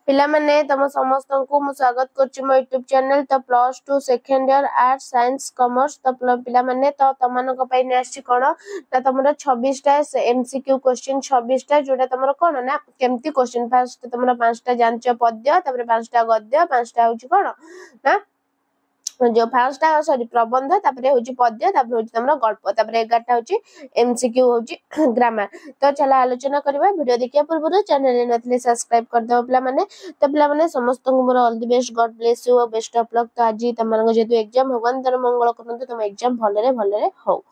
पिला माने तम समस्त को मु स्वागत करछि मो YouTube चैनल तो plus 2 second year art science commerce तो पिला माने तो तमन को पई नेक्स्ट कोन त तमरो 26 टा एमसीक्यू क्वेश्चन 26 टा जोटा तमरो कोन ना केमती क्वेश्चन फर्स्ट तमरो 5 टा जानछ पद्य तापर 5 टा गद्य 5 टा होछि कोन ना जो फर्स्ट टा सॉरी प्रबंध तापर होछि पद्य तापर होछि तमरो गल्प तापर 11 टा होछि एमसीक्यू होछि ग्रामर तो चला आलोचना करबा वीडियो देखिया पूर्व चैनल नथले सब्सक्राइब कर दो पिला माने तो पिला माने समस्त को मोर all the best God bless you best of luck तो आज तमन जेतु एग्जाम भगवान तर मंगल करंतु तुम एग्जाम भलरे हो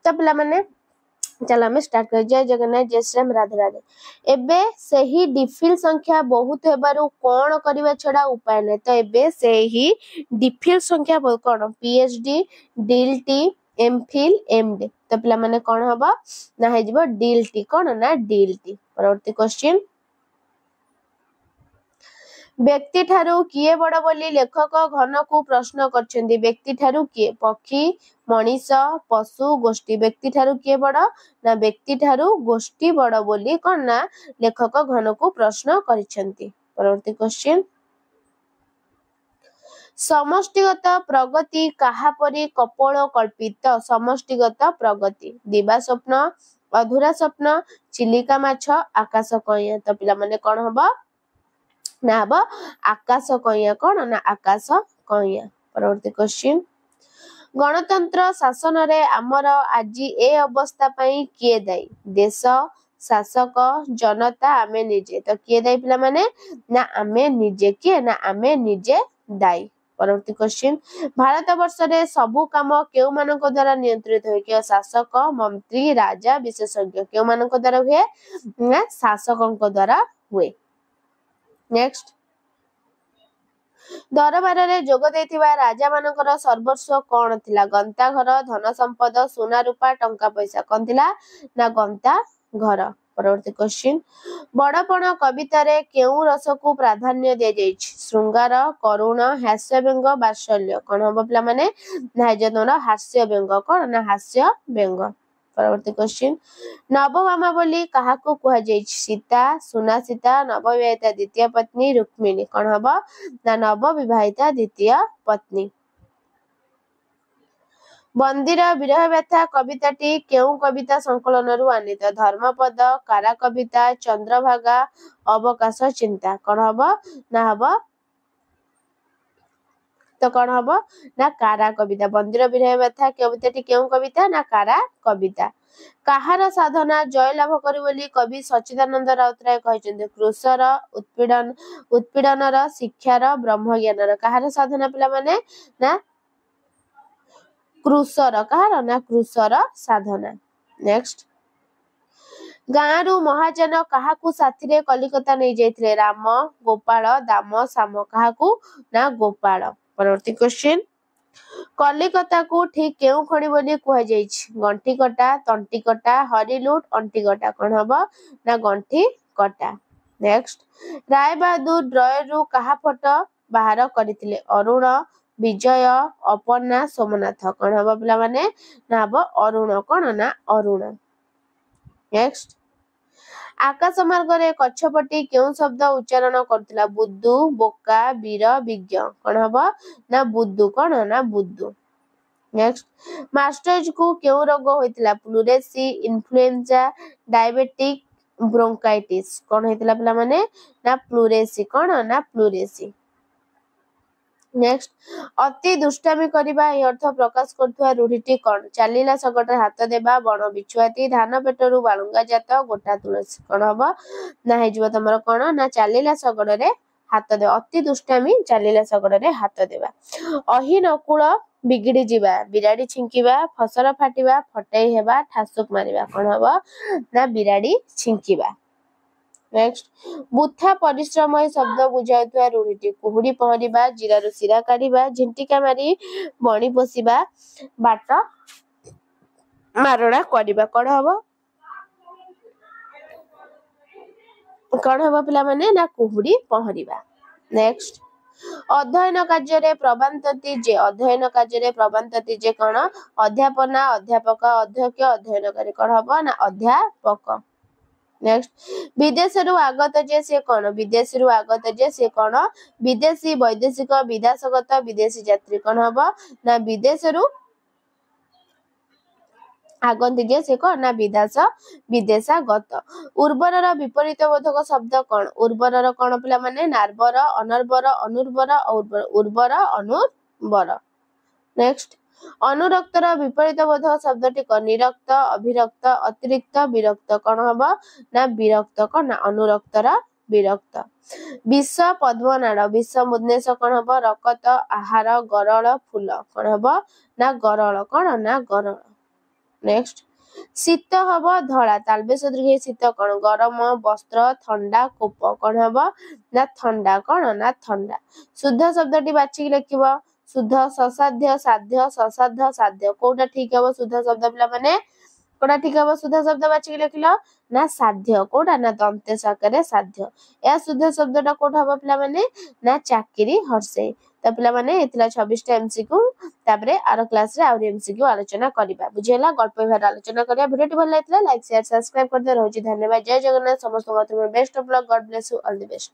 तो पिला माने चलो हमें स्टार्ट कर जय जगन्नाथ जय श्री राम राधे राधे एबे सही डिफिल संख्या बहुत हेबारु कोन करबा छडा उपाय नै तो एबे सही डिफिल संख्या कोन पीएचडी डीएलटी एमफिल एमडी तो पिला माने कोन हबा ना हे जिवो डीएलटी कोन ना डीएलटी परवर्ती क्वेश्चन व्यक्ति ठारू किए बड़ बोली लेखक घन को प्रश्न करछन्ती व्यक्ति ठारू किए पक्षी मनीष पशु गोष्ठी व्यक्ति ठारू किए बड़ ना व्यक्ति ठारू गोष्ठी बड़ बोली कोन ना लेखक घन को प्रश्न करछन्ती परवर्ती क्वेश्चन समष्टिगत प्रगति कहा परी कपोल कल्पित समष्टिगत प्रगति दिवा स्वप्न अधूरा स्वप्न चिलिका माछ आकाश कइया तो पिला माने कोन हबा ना हबा आकाश कइया कोन ना आकाश कइया परवर्ती क्वेश्चन गणतंत्र शासन रे हमर आजी ए अवस्था पई किए दाई देश शासक जनता आमे निजे तो किए दाई पिला माने ना आमे निजे किए ना आमे निजे दाई परवर्ती क्वेश्चन भारत वर्ष रे सबु काम केउ मानको द्वारा नियंत्रित होय के शासक मंत्री राजा विशेषज्ञ केउ मानको द्वारा हुए ना शासकଙ୍କ द्वारा हुए नेक्स्ट दरबार रे जोग देथिबा राजा मानकर सर्वस्व कोन थिला गंता घर धन संपद सोना रूपा टंका पैसा कोन थिला ना गंता घर परवर्ती क्वेश्चन बड़पण कविता रे केउ रस को प्राधान्य दे जाइछ श्रृंगार करुण हास्य व्यंग वात्सल्य कोन हबो पिला माने ना जतोर हास्य व्यंग कोन ना हास्य व्यंग परवर्ती क्वेश्चन नवमामा बोली कहा को कुहा जाइछ सीता सुना सीता नवविवाहिता द्वितीय पत्नी रुक्मिणी कोन हबो ना नव विवाहिता द्वितीय पत्नी बंदीर विरह व्यथा कविताटी केउ कविता संकलन रु आनित धर्मपद कारा कविता चंद्रभागा अवकाश चिंता कोन हबो ना हबो तो कोन हबो ना कारा कविता बंदीर विरह व्यथा कविताटी केउ कविता ना कारा कविता काहार साधना जय लाभ करी बोली कवि सच्चिदानंद राउतराय कहछन्ते कृषर उत्पीड़नर शिक्षार ब्रह्म ज्ञानर काहार साधना पिला माने ना कृषर काहार ना कृषर साधना नेक्स्ट गाँरु महाजन काहाकू साथी रे कलिकता नहीं जाइथिले राम गोपाल दाम साम काहाकू ना गोपाल परवर्ती क्वेश्चन कलिकता को ठीक केउ खणी बोली कुहा जाइछ गंठी कटा तंटी कटा हरिलुट अंटी कटा कोन हबो ना गंठी कटा नेक्स्ट राय बहादुर ड्रॉयर रु कहा फोटो बाहर करथिले अरुण विजय अपर्णा सोमनाथ कोन हबो पिला माने ना हबो अरुण कोन ना अरुण नेक्स्ट आकाश मार्ग रे कच्छपटी केउ शब्द उच्चारण करथिला बुद्धू बोका वीर विज्ञ कोन हबो ना बुद्धू कोन ना बुद्धू नेक्स्ट मास्टर्स को केउ रोग होइतिला प्लुरेसी इन्फ्लुएंजा डायबिटिक ब्रोंकाइटिस कोन होइतिला पिला माने ना प्लुरेसी कोन ना प्लुरेसी नेक्स्ट अति दुष्टामी करिबा ए अर्थ प्रकाश करथुआ रूढिटी कोन चालीला सगट हाथ देबा बण बिछुआती धान पेटरू बालुंगा जात गोटा तुलसी कोन हबो ना हे जिवो तमरो कोन ना चालीला सगड रे हाथ दे अति दुष्टामी चालीला सगड रे हाथ देबा अहि नकुल बिगड़ी जिबा बिराडी छिंकीबा फसल फाटिबा फटई हेबा ठासुक मारिबा कोन हबो ना बिराडी छिंकीबा नेक्स्ट बुथा परिश्रम ए शब्द बुझाउतुआ रूढिटी कुहुडी पहरिबा जिरारु सिरा काढिबा झिंटिका मारी बणी पोसिबा बाट मारणा करिबा कोन हबो पिला माने ना कुहुडी पहरिबा नेक्स्ट अध्ययन कार्य रे प्रबंधती जे अध्ययन कार्य रे प्रबंधती जे कोन अध्यापना अध्यापक अध्यक्ष अध्ययनकारी कोन हबो ना अध्यापक नेक्स्ट विदेशरू आगत जे से कौन विदेशरू आगत जे से कौन विदेशी वैदेशिक विदेशगत विदेशी यात्री कौन हम ना विदेशरू आगंती जे से कौन ना विदेशागत उर्वरर विपरीत बोधक शब्द कौन उर्वरर कौन पिला माने नार्वर अनर्वर अनुर्वर उर्वर अनुर्वर नेक्स्ट अनुरक्तर विपरीत बोधक शब्दटी कौन निरक्त अभिरक्त अतिरिक्त विरक्त कौन हम ना विरक्त कौन ना अनुरक्तर विरक्त विश्व पद्मनाड़ विश्व मुद्नेश कौन हम रकत आहार गरल फूल कौन हम ना गरल कौन ना गरल नेक्स्ट शीत हम धला तालबेश दीर्घ शीत कौन गरम वस्त्र ठंडा कोप कौन हम ना ठंडा कौन ना ठंडा शुद्ध शब्दटी बाछिक लिखिब शुद्ध ससाध्य साध्य ससाध्य साध्य कोटा ठीक हम शुद्ध शब्द पिला माने कोटा ठीक हम शुद्ध शब्द बाछिक लिखिल ना साध्य कोटा ना दंते साकरे साध्य या शुद्ध शब्दटा कोटा हम पिला माने ना चाकरी हर्षे तो पिला माने एतला 26 टा एमसीक्यू तापरे आरो क्लास रे आउरी एमसीक्यू आलोचना करिबा बुझेला गल्प भार आलोचना करिया वीडियो भल लागतला लाइक शेयर सब्सक्राइब करते रहउची धन्यवाद जय जगन्नाथ समस्त best of luck God bless you all the best.